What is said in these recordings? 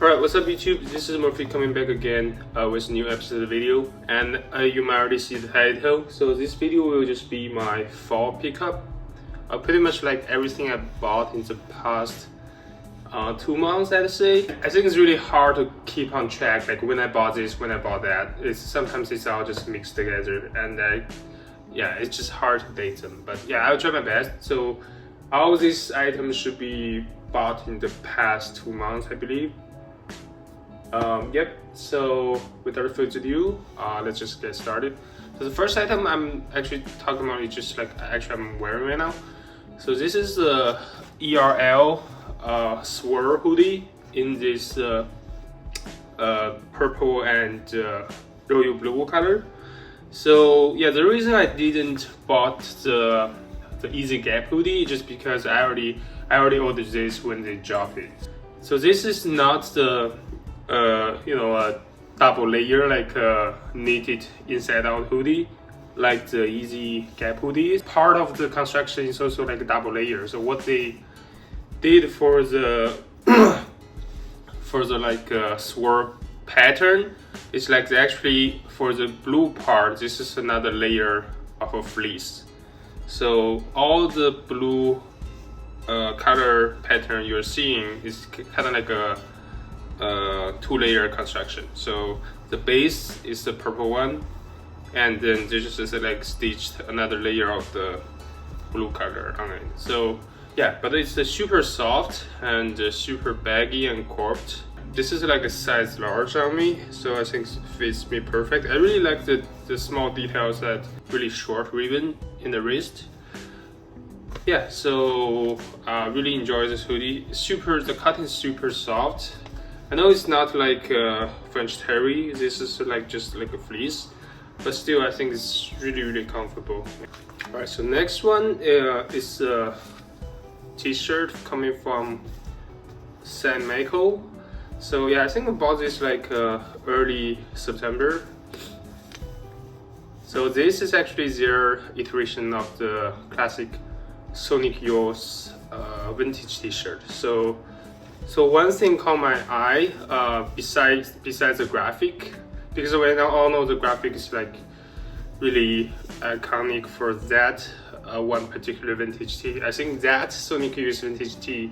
Alright, what's up YouTube? This is Murphy coming back again with a new episode of the video, and you might already see the title. So this video will just be my fall pickup. Pretty much like everything I bought in the past 2 months, I'd say. I think it's really hard to keep on track, like when I bought this, when I bought that. Sometimes it's all just mixed together, and yeah, it's just hard to date them. But yeah, I'll try my best. So all these items should be bought in the past 2 months, I believe. Yep, so without further ado, let's just get started. So the first item I'm actually talking about is just like I'm wearing right now. So this is the ERL swirl hoodie in this purple and royal blue color. So yeah, the reason I didn't bought the Easy Gap hoodie is just because I already ordered this when they dropped it. So this is not the a double layer, like knitted inside out hoodie like the Easy Gap hoodie. Part of the construction is also like a double layer. So what they did for the swirl pattern is like actually for the blue part, this is another layer of a fleece. So all the blue color pattern you're seeing is kind of like a 2-layer construction. So the base is the purple one, and then there's just like stitched another layer of the blue color on it. So yeah, but it's super soft and super baggy and cropped. This is like a size large on me, so I think it fits me perfect. I really like the small details, that really short ribbon in the wrist. Yeah, so I really enjoy this hoodie. The cotton is super soft. I know it's not like French terry, this is like just like a fleece, but still I think it's really comfortable. Alright, so next one is a t-shirt coming from Maco. So yeah, I think I bought this like early September. So this is actually their iteration of the classic Sonic Youth vintage t-shirt. So one thing caught my eye, besides the graphic, because we all know the graphic is like really iconic for that one particular vintage tee. I think that Sonic Youth vintage tee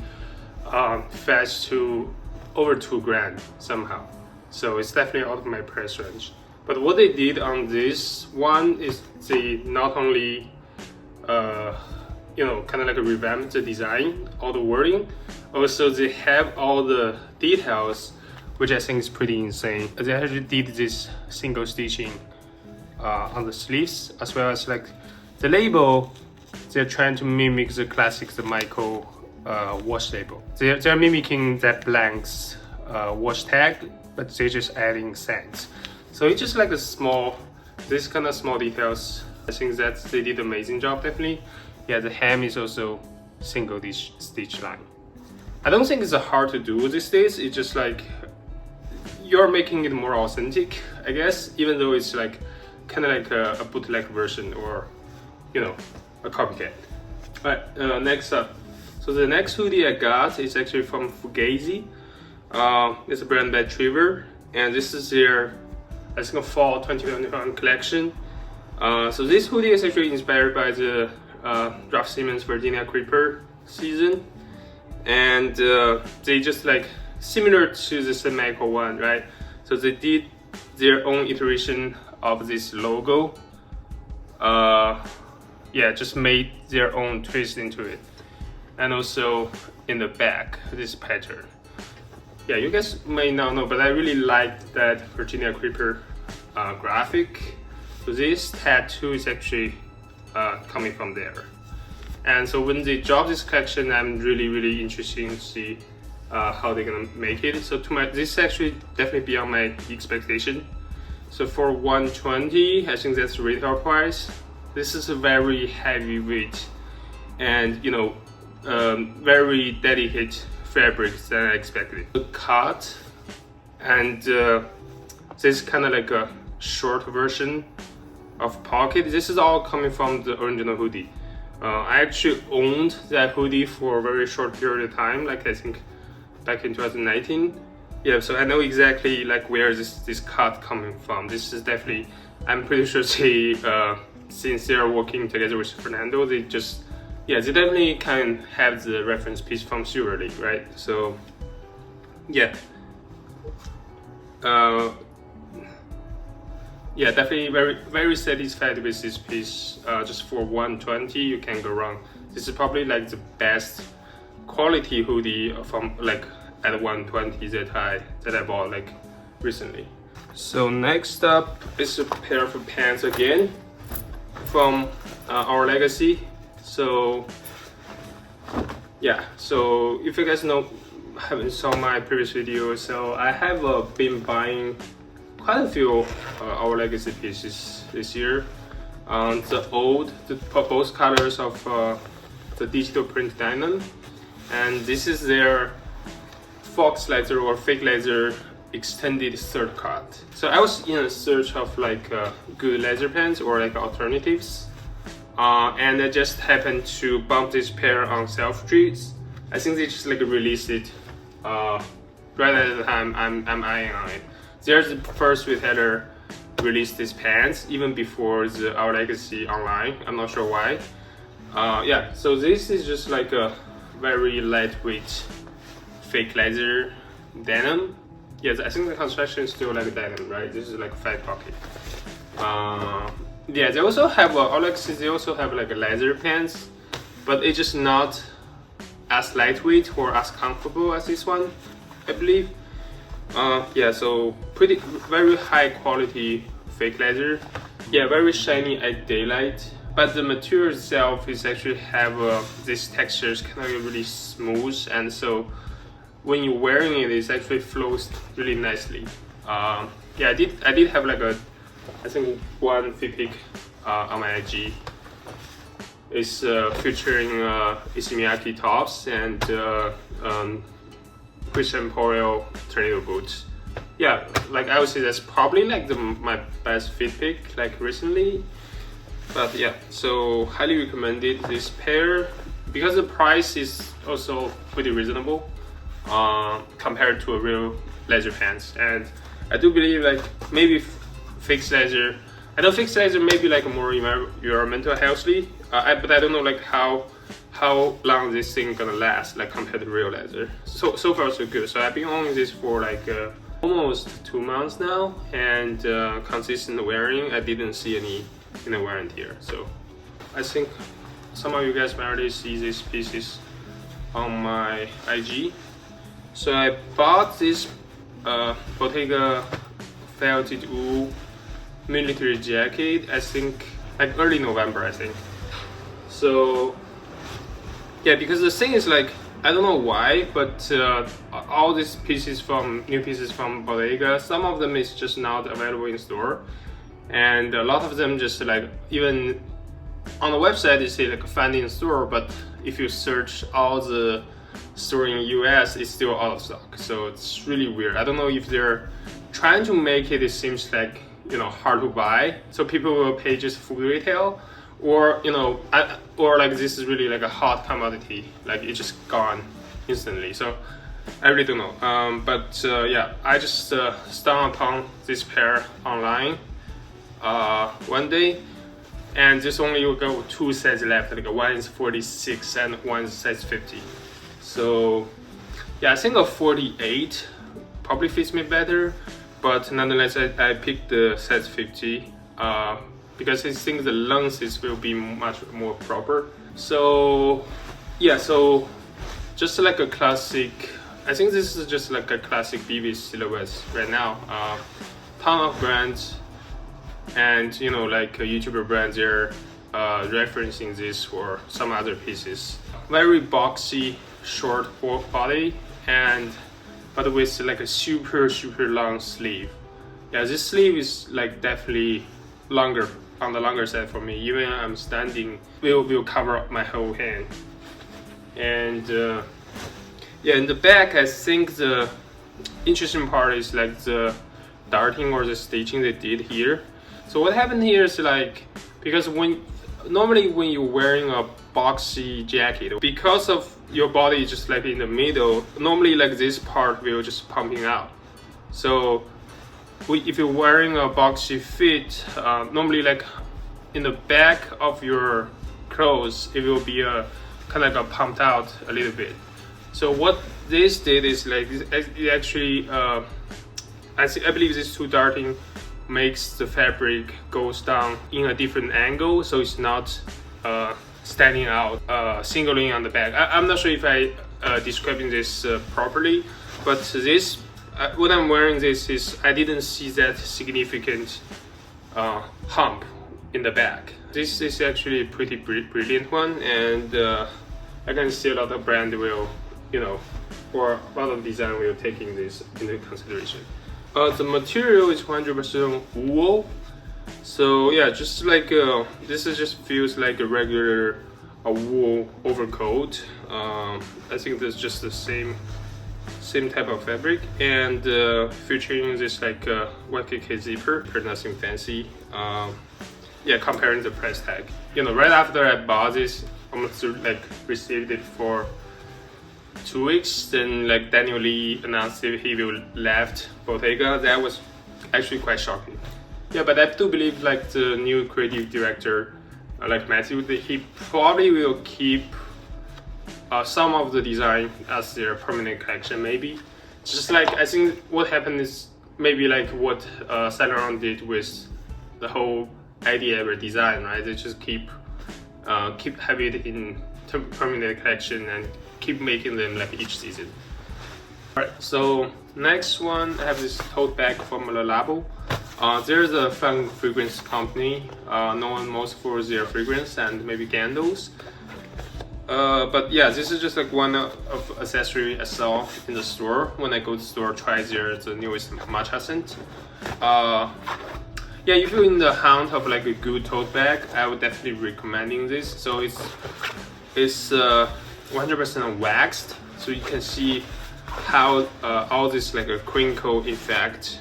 fetched to over $2,000 somehow. So it's definitely out of my price range. But what they did on this one is they not only kind of like revamp the design, all the wording. Also, they have all the details, which I think is pretty insane. They actually did this single stitching on the sleeves, as well as like the label. They're trying to mimic the classic, the Maco wash label. They're mimicking that blank's wash tag, but they're just adding cents. So it's just like this kind of small details. I think that they did an amazing job, definitely. Yeah, the hem is also single stitch line. I don't think it's hard to do these days. It's just like you're making it more authentic, I guess, even though it's like kind of like a bootleg version, or a copycat. Alright, next up. So the next hoodie I got is actually from Fugazi. It's a brand by Trevor, and this is their, I think, fall 2021 collection. So this hoodie is actually inspired by the Ralph Simmons Virginia Creeper season, and they just like similar to the Maco one, right? So they did their own iteration of this logo. Yeah, just made their own twist into it, and also in the back, this pattern. Yeah, you guys may not know, but I really liked that Virginia Creeper graphic. So this tattoo is actually coming from there. And so when they drop this collection, I'm really interested to see how they're gonna make it. So this is actually definitely beyond my expectation. So for $120, I think that's the retail price. This is a very heavyweight and very delicate fabric than I expected. The cut and this kind of like a short version of pocket. This is all coming from the original hoodie. I actually owned that hoodie for a very short period of time, like I think back in 2019. Yeah, so I know exactly like where this cut coming from. This is definitely, I'm pretty sure since they are working together with Fernando, they definitely can have the reference piece from swirl, right? So yeah, yeah, definitely very satisfied with this piece. Just for 120, you can go wrong. This is probably like the best quality hoodie from like at 120 that I bought like recently. So next up is a pair of pants again from our legacy. So yeah, so if you guys haven't saw my previous video, so I have been buying quite a few our legacy pieces this year. Both colors of the digital print denim, and this is their fox leather or fake leather extended third cut. So I was in a search of like good leather pants or like alternatives, and I just happened to bump this pair on Selfridges. I think they just like released it right at the time I'm eyeing on it. They're the first retailer released these pants even before our legacy online. I'm not sure why. Yeah, so this is just like a very lightweight fake leather denim. Yes, I think the construction is still like denim, right? This is like fat pocket. Yeah, they also have they also have like a leather pants, but it's just not as lightweight or as comfortable as this one, I believe. Yeah, so very high quality fake leather. Yeah, very shiny at daylight, but the material itself is actually have these textures kind of really smooth, and so when you're wearing it, it actually flows really nicely. Yeah, I did have like I think one fit pic on my IG. It's featuring Ismiyaki tops and Christian Porel tornado boots. Yeah, like I would say that's probably like my best fit pic like recently. But yeah, so highly recommended this pair because the price is also pretty reasonable compared to a real leather pants. And I do believe like maybe fixed leather, I know fixed leather may be like more environmental healthy, but I don't know like how long this thing gonna last like compared to real leather. So far so good. So I've been owning this for like almost 2 months now, and consistent wearing, I didn't see any wear and tear. So I think some of you guys might already see these pieces on my IG. So I bought this Bottega felted wool military jacket, I think like early November, I think. So yeah, because the thing is like, I don't know why, but all these new pieces from Bottega, some of them is just not available in store, and a lot of them just like, even on the website they say like find in store, but if you search all the store in US, it's still out of stock. So it's really weird. I don't know if they're trying to make it seems like, hard to buy, so people will pay just full retail, or or like this is really like a hot commodity, like it's just gone instantly. So I really don't know. But yeah, I just stumbled upon this pair online one day, and there's only got 2 sizes left, like one is 46 and one is size 50. So yeah, I think a 48 probably fits me better, but nonetheless I picked the size 50 because I think the length will be much more proper. So yeah, so just like a classic, I think this is just like a classic BB silhouette right now. Ton of brands and like YouTuber brands, they're referencing this for some other pieces. Very boxy, short body, but with like a super long sleeve. Yeah, this sleeve is like definitely longer, on the longer side for me. Even I'm standing, will cover up my whole hand. And yeah, in the back, I think the interesting part is like the darting or the stitching they did here. So what happened here is like, because when normally when you're wearing a boxy jacket, because of your body just like in the middle, normally like this part will just pumping out. So if you're wearing a boxy fit, normally like in the back of your clothes, it will be a kind of like a pumped out a little bit. So what this did is like it actually, I believe this two darting makes the fabric goes down in a different angle, so it's not standing out, singling on the back. I'm not sure if I describing this properly, but this when I'm wearing this is I didn't see that significant hump in the back. This is actually a pretty brilliant one, and I can see a lot of brand will, you know, or a lot of design will taking this into consideration. The material is 100% wool, so yeah, just like this is just feels like a regular wool overcoat. I think that's just the same type of fabric, and featuring this like YKK zipper, nothing fancy. Yeah, comparing the price tag, you know, right after I bought this, almost like received it for 2 weeks, then like Daniel Lee announced that he will left Bottega. That was actually quite shocking. Yeah, but I do believe like the new creative director, like Matthew, he probably will keep some of the design as their permanent collection, maybe. Just like I think what happened is maybe like what Saint Laurent did with the whole idea of design, right? They just keep having it in permanent collection and keep making them like each season. Alright, so next one I have this tote bag from Le Labo. There's a fun fragrance company known most for their fragrance and maybe candles. But yeah, this is just like one of accessory I saw in the store when I go to the store, try the newest matcha scent. Yeah, if you're in the hunt of like a good tote bag, I would definitely recommending this. So it's 100% waxed, so you can see how all this like a crinkle effect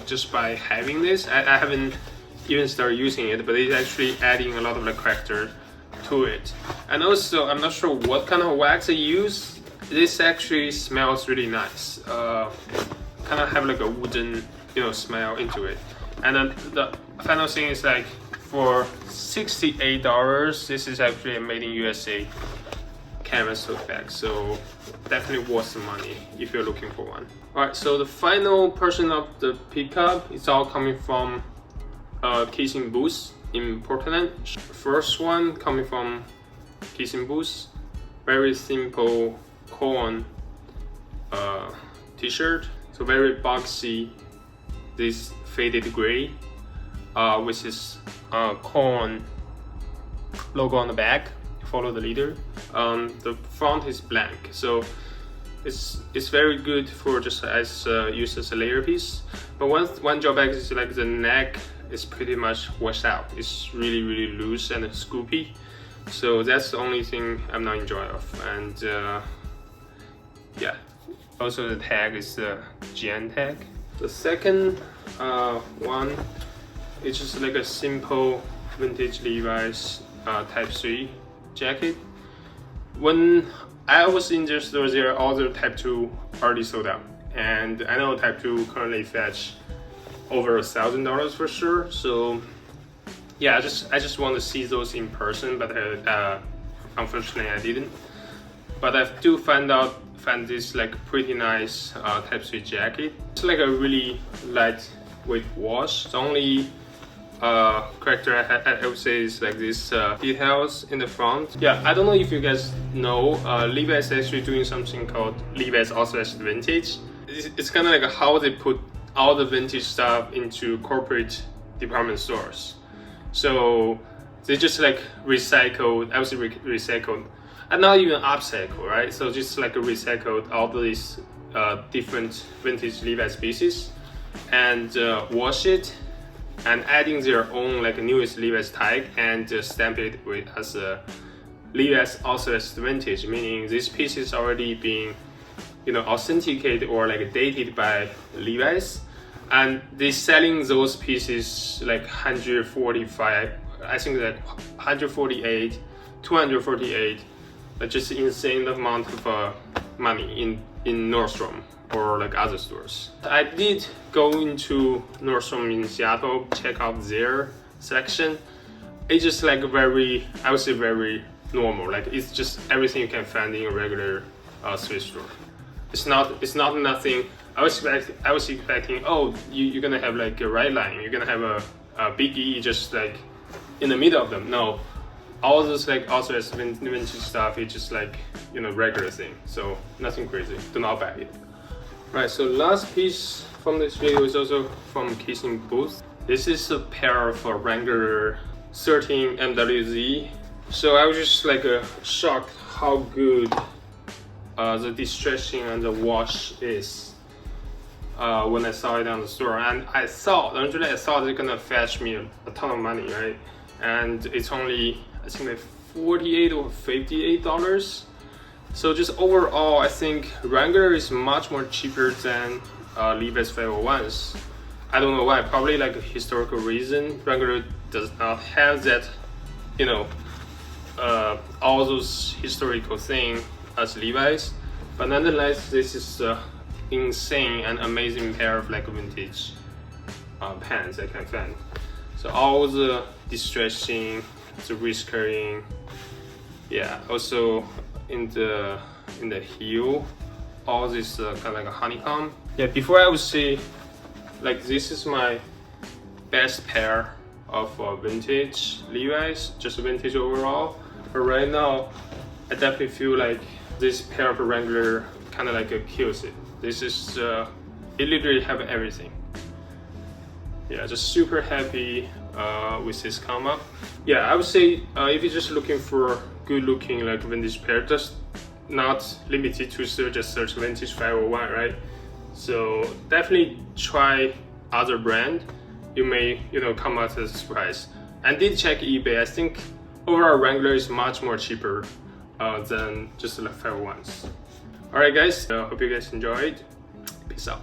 just by having this. I haven't even started using it, but it's actually adding a lot of the character to it. And also, I'm not sure what kind of wax I use. This actually smells really nice. Kind of have like a wooden, you know, smell into it. And then the final thing is like for $68, this is actually a made in USA canvas tote bag, so definitely worth the money if you're looking for one. Alright, so the final portion of the pickup is all coming from Casein Boost in Portland. First one coming from Casein Boost, very simple corn t-shirt, so very boxy, this faded gray with this corn logo on the back. Follow the leader. The front is blank, so it's very good for just as used as a layer piece. But one drawback is like the neck is pretty much washed out. It's really loose and scoopy, so that's the only thing I'm not enjoying of. And yeah, also the tag is the GN tag. The second one is just like a simple vintage Levi's Type 3 jacket. When I was in the store, there all the Type 2 already sold out, and I know Type 2 currently fetch over $1,000 for sure. So yeah, I just want to see those in person, but unfortunately I didn't. But I do find this like pretty nice Type 3 jacket. It's like a really lightweight wash. The only character I would say is like this details in the front. Yeah, I don't know if you guys know, Levi's is actually doing something called Levi's Authorized Vintage. It's kind of like how they put all the vintage stuff into corporate department stores. So they just like recycled, I would say recycled, and not even upcycle, right? So just like recycled all these different vintage Levi's pieces and wash it, and adding their own like newest Levi's tag and stamp it with as a Levi's Authorized Vintage, meaning this piece is already being, you know, authenticated or like dated by Levi's, and they're selling those pieces like $145 I think like 148, 248, like just insane amount of money in Nordstrom or like other stores. I did go into Nordstrom in Seattle, check out their section. It's just like very, I would say very normal. Like it's just everything you can find in a regular thrift store. It's not nothing. I was expecting, oh, you're gonna have like a right line, you're gonna have a big E just like in the middle of them. No, all those like also as vintage stuff, it's just like, you know, regular thing. So nothing crazy. Do not buy it. Right. So last piece from this video is also from Casein Boost. This is a pair of Wrangler 13 MWZ. So I was just like shocked how good the distressing and the wash is when I saw it on the store. And I thought they're gonna fetch me a ton of money, right? And it's only, I think like $48 or $58. So just overall, I think Wrangler is much more cheaper than Levi's 501s. I don't know why, probably like a historical reason. Wrangler does not have that, you know, all those historical things as Levi's. But nonetheless, this is insane and amazing pair of like vintage pants I can find. So all the distressing, the whiskering, yeah, also in the heel, all this kind of like a honeycomb. Yeah, before I would say like this is my best pair of vintage Levi's, just vintage overall. But right now, I definitely feel like this pair of Wrangler kind of like kills it. This is it literally have everything. Yeah, just super happy with this come up. Yeah, I would say if you're just looking for good looking like vintage pair, just not limited to just search vintage 501, right? So definitely try other brand. You may, you know, come out as a surprise. And did check eBay. I think overall Wrangler is much more cheaper than just like 501s. Alright guys, hope you guys enjoyed. Peace out.